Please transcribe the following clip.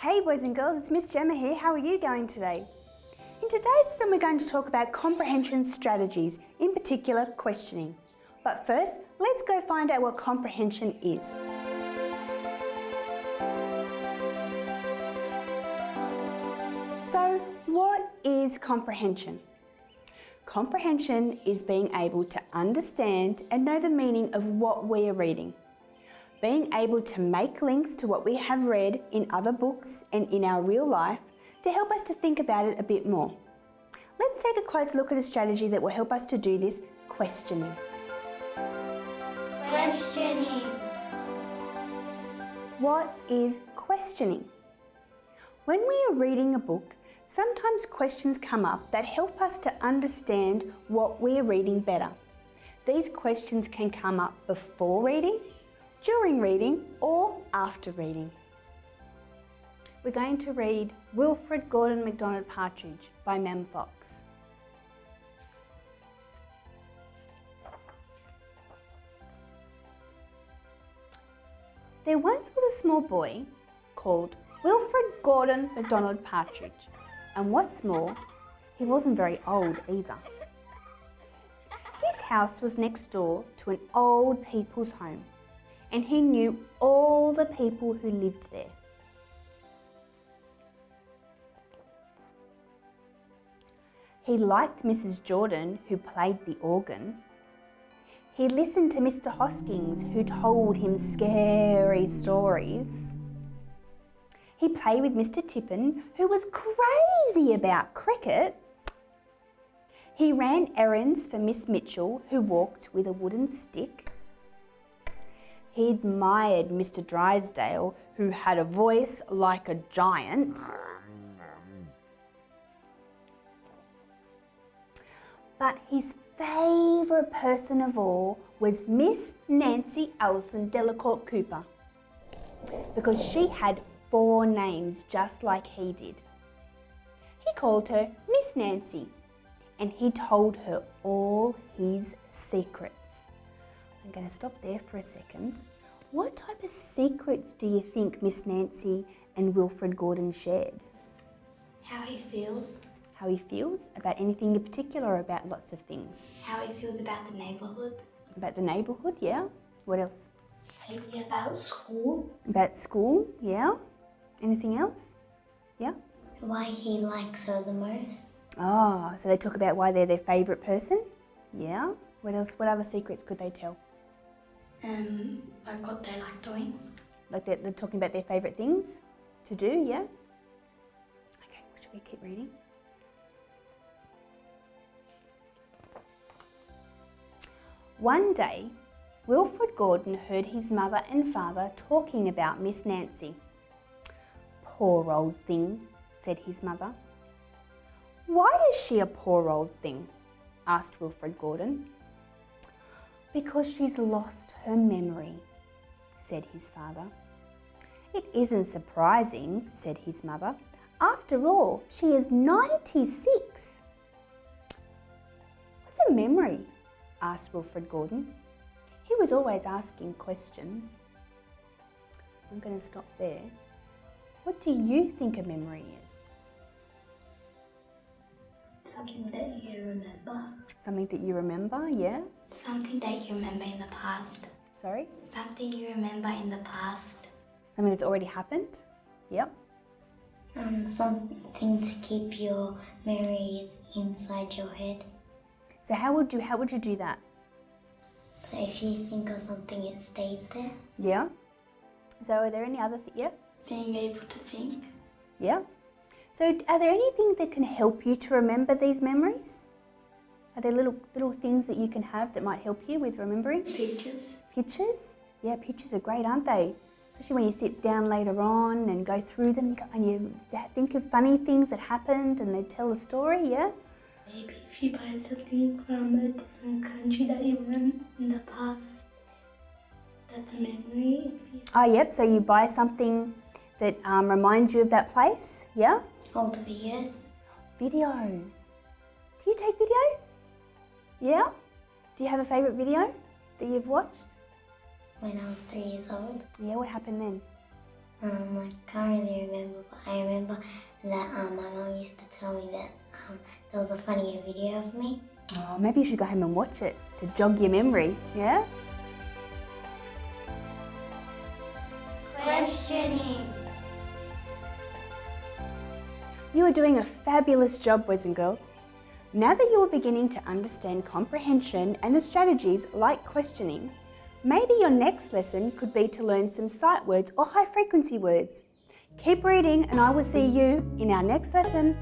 Hey boys and girls, it's Miss Gemma here. How are you going today? In today's lesson we're going to talk about comprehension strategies, in particular questioning. But first, let's go find out what comprehension is. So, what is comprehension? Comprehension is being able to understand and know the meaning of what we are reading. Being able to make links to what we have read in other books and in our real life to help us to think about it a bit more. Let's take a close look at a strategy that will help us to do this: questioning. Questioning. What is questioning? When we are reading a book, sometimes questions come up that help us to understand what we are reading better. These questions can come up before reading, during reading, or after reading. We're going to read Wilfred Gordon MacDonald Partridge by Mem Fox. There once was a small boy called Wilfred Gordon MacDonald Partridge, and what's more, he wasn't very old either. His house was next door to an old people's home, and he knew all the people who lived there. He liked Mrs. Jordan, who played the organ. He listened to Mr. Hoskins, who told him scary stories. He played with Mr. Tippin, who was crazy about cricket. He ran errands for Miss Mitchell, who walked with a wooden stick. He admired Mr. Drysdale, who had a voice like a giant. But his favourite person of all was Miss Nancy Allison Delacourt Cooper, because she had 4 names just like he did. He called her Miss Nancy, and he told her all his secrets. I'm going to stop there for a second. What type of secrets do you think Miss Nancy and Wilfred Gordon shared? How he feels. How he feels about anything in particular, or about lots of things? How he feels about the neighbourhood. About the neighbourhood, yeah. What else? Maybe about school. About school, yeah. Anything else? Yeah. Why he likes her the most. Oh, so they talk about why they're their favourite person? Yeah. What else? What other secrets could they tell? Like what they like doing. Like they're talking about their favourite things to do, yeah? Okay, well, should we keep reading? One day, Wilfred Gordon heard his mother and father talking about Miss Nancy. "Poor old thing," said his mother. "Why is she a poor old thing?" asked Wilfred Gordon. "Because she's lost her memory," said his father. "It isn't surprising," said his mother. "After all, she is 96. "What's a memory?" asked Wilfred Gordon. He was always asking questions. I'm going to stop there. What do you think a memory is? Something that you remember. Something that you remember, yeah? Something that you remember in the past. Sorry? Something you remember in the past. Something that's already happened? Yep. Something to keep your memories inside your head. So how would you do that? So if you think of something, it stays there. Yeah. So are there any other yeah? Being able to think. Yeah. So are there anything that can help you to remember these memories? Are there little things that you can have that might help you with remembering? Pictures. Pictures? Yeah, pictures are great, aren't they? Especially when you sit down later on and go through them and you think of funny things that happened and they tell a story, yeah? Maybe if you buy something from a different country that you went in the past, that's a memory. Oh, yep, so you buy something that reminds you of that place, yeah? Old videos. Videos. Do you take videos? Yeah? Do you have a favourite video that you've watched? When I was 3 years old. Yeah, what happened then? I can't really remember, but I remember that my mum used to tell me that there was a funny video of me. Oh, maybe you should go home and watch it to jog your memory, yeah? Questioning. You are doing a fabulous job, boys and girls. Now that you are beginning to understand comprehension and the strategies like questioning, maybe your next lesson could be to learn some sight words or high frequency words. Keep reading and I will see you in our next lesson.